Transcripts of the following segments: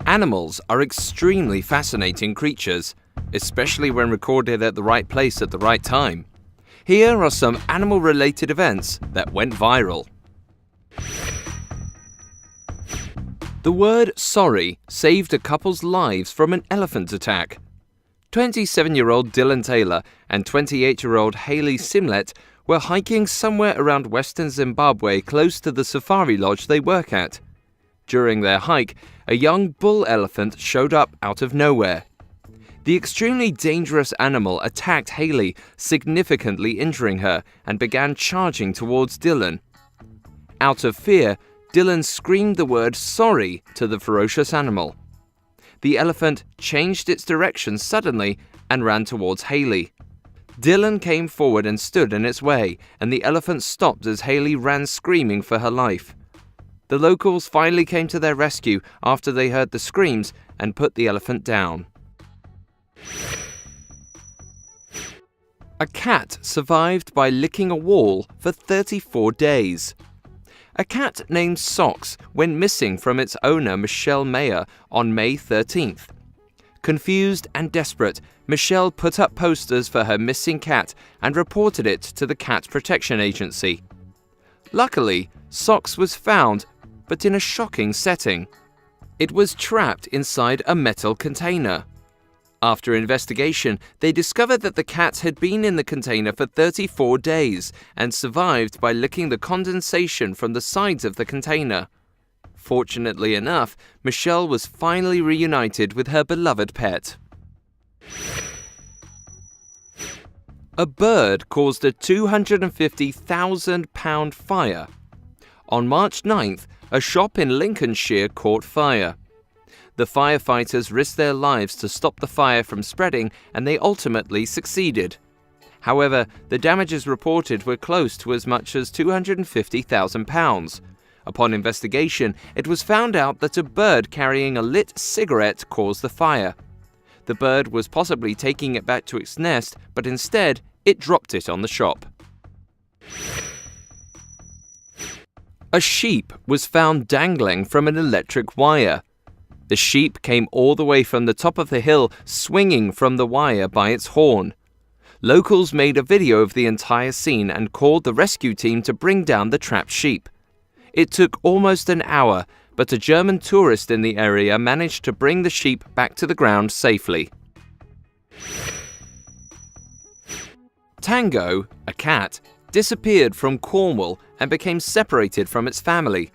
Animals are extremely fascinating creatures, especially when recorded at the right place at the right time. Here are some animal-related events that went viral. The word sorry saved a couple's lives from an elephant attack. 27-year-old Dylan Taylor and 28-year-old Hayley Simlet were hiking somewhere around western Zimbabwe close to the safari lodge they work at. During their hike, a young bull elephant showed up out of nowhere. The extremely dangerous animal attacked Hayley, significantly injuring her, and began charging towards Dylan. Out of fear, Dylan screamed the word sorry to the ferocious animal. The elephant changed its direction suddenly and ran towards Hayley. Dylan came forward and stood in its way, and the elephant stopped as Hayley ran screaming for her life. The locals finally came to their rescue after they heard the screams and put the elephant down. A cat survived by licking a wall for 34 days. A cat named Socks went missing from its owner Michelle Mayer on May 13th. Confused and desperate, Michelle put up posters for her missing cat and reported it to the Cat Protection Agency. Luckily, Socks was found, but in a shocking setting. It was trapped inside a metal container. After investigation, they discovered that the cat had been in the container for 34 days and survived by licking the condensation from the sides of the container. Fortunately enough, Michelle was finally reunited with her beloved pet. A bird caused a £250,000 fire. On March 9th, a shop in Lincolnshire caught fire. The firefighters risked their lives to stop the fire from spreading, and they ultimately succeeded. However, the damages reported were close to as much as £250,000. Upon investigation, it was found out that a bird carrying a lit cigarette caused the fire. The bird was possibly taking it back to its nest, but instead, it dropped it on the shop. A sheep was found dangling from an electric wire. The sheep came all the way from the top of the hill, swinging from the wire by its horn. Locals made a video of the entire scene and called the rescue team to bring down the trapped sheep. It took almost an hour, but a German tourist in the area managed to bring the sheep back to the ground safely. Tango, a cat, disappeared from Cornwall and became separated from its family.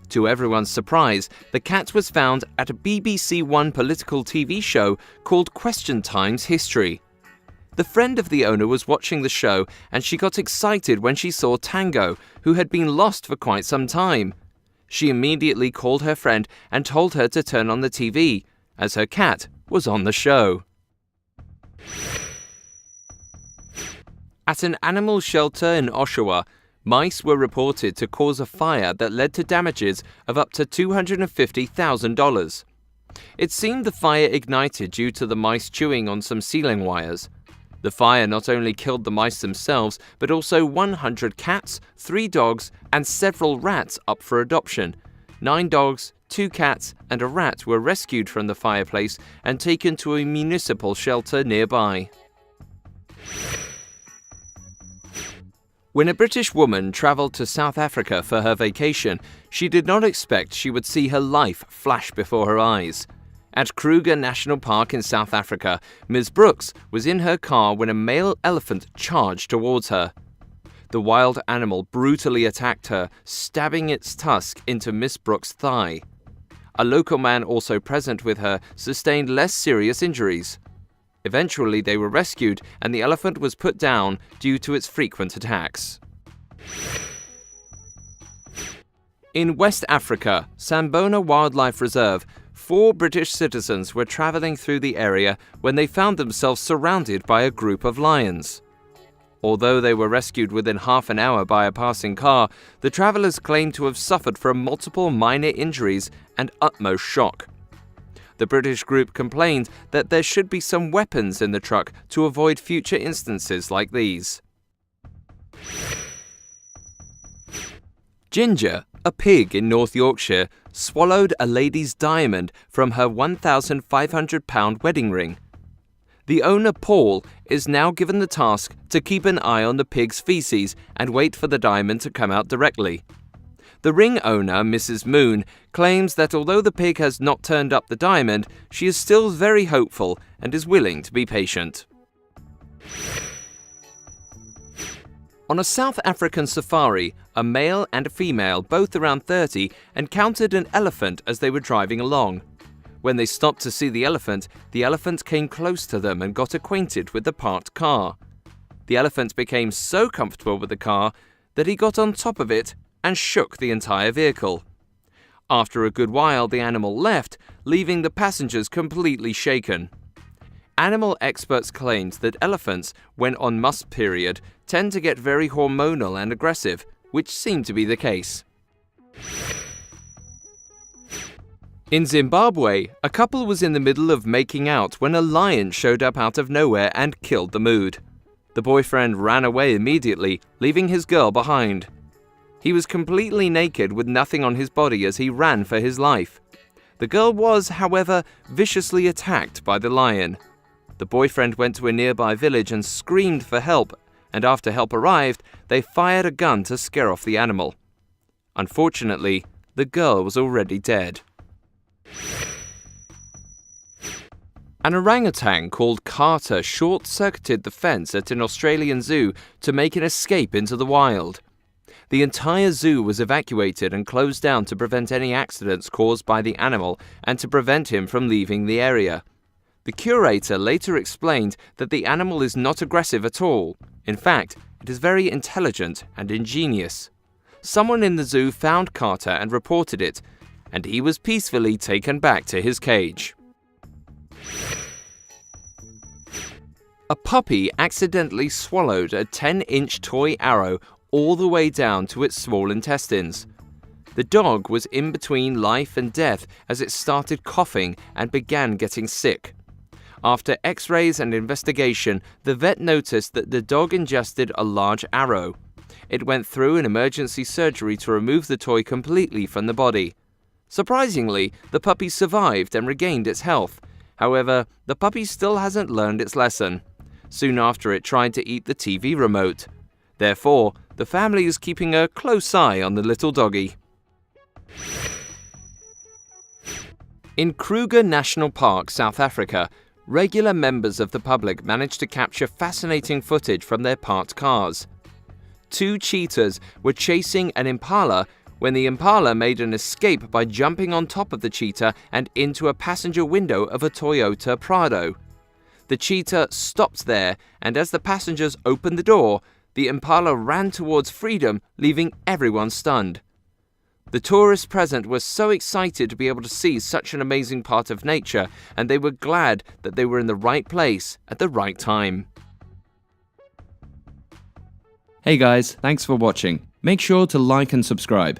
To everyone's surprise, the cat was found at a BBC One political TV show called Question Time's History. The friend of the owner was watching the show, and she got excited when she saw Tango, who had been lost for quite some time. She immediately called her friend and told her to turn on the TV, as her cat was on the show. At an animal shelter in Oshawa, mice were reported to cause a fire that led to damages of up to $250,000. It seemed the fire ignited due to the mice chewing on some ceiling wires. The fire not only killed the mice themselves, but also 100 cats, 3 dogs, and several rats up for adoption. 9 dogs, 2 cats, and a rat were rescued from the fireplace and taken to a municipal shelter nearby. When a British woman travelled to South Africa for her vacation, she did not expect she would see her life flash before her eyes. At Kruger National Park in South Africa, Ms. Brooks was in her car when a male elephant charged towards her. The wild animal brutally attacked her, stabbing its tusk into Miss Brooks' thigh. A local man also present with her sustained less serious injuries. Eventually, they were rescued and the elephant was put down due to its frequent attacks. In West Africa, Sambona Wildlife Reserve, 4 British citizens were travelling through the area when they found themselves surrounded by a group of lions. Although they were rescued within half an hour by a passing car, the travellers claimed to have suffered from multiple minor injuries and utmost shock. The British group complained that there should be some weapons in the truck to avoid future instances like these. Ginger, a pig in North Yorkshire, swallowed a lady's diamond from her £1,500 wedding ring. The owner, Paul, is now given the task to keep an eye on the pig's feces and wait for the diamond to come out directly. The ring owner, Mrs. Moon, claims that although the pig has not turned up the diamond, she is still very hopeful and is willing to be patient. On a South African safari, a male and a female, both around 30, encountered an elephant as they were driving along. When they stopped to see the elephant came close to them and got acquainted with the parked car. The elephant became so comfortable with the car that he got on top of it and shook the entire vehicle. After a good while, the animal left, leaving the passengers completely shaken. Animal experts claimed that elephants, when on must period, tend to get very hormonal and aggressive, which seemed to be the case. In Zimbabwe, a couple was in the middle of making out when a lion showed up out of nowhere and killed the mood. The boyfriend ran away immediately, leaving his girl behind. He was completely naked with nothing on his body as he ran for his life. The girl was, however, viciously attacked by the lion. The boyfriend went to a nearby village and screamed for help, and after help arrived, they fired a gun to scare off the animal. Unfortunately, the girl was already dead. An orangutan called Carter short-circuited the fence at an Australian zoo to make an escape into the wild. The entire zoo was evacuated and closed down to prevent any accidents caused by the animal and to prevent him from leaving the area. The curator later explained that the animal is not aggressive at all. In fact, it is very intelligent and ingenious. Someone in the zoo found Carter and reported it, and he was peacefully taken back to his cage. A puppy accidentally swallowed a 10-inch toy arrow all the way down to its small intestines. The dog was in between life and death as it started coughing and began getting sick. After x-rays and investigation, the vet noticed that the dog ingested a large arrow. It went through an emergency surgery to remove the toy completely from the body. Surprisingly, the puppy survived and regained its health. However, the puppy still hasn't learned its lesson. Soon after, it tried to eat the TV remote. Therefore, the family is keeping a close eye on the little doggy. In Kruger National Park, South Africa, regular members of the public managed to capture fascinating footage from their parked cars. 2 cheetahs were chasing an impala when the impala made an escape by jumping on top of the cheetah and into a passenger window of a Toyota Prado. The cheetah stopped there, and as the passengers opened the door, the impala ran towards freedom, leaving everyone stunned. The tourists present were so excited to be able to see such an amazing part of nature, and they were glad that they were in the right place at the right time. Hey guys, thanks for watching. Make sure to like and subscribe.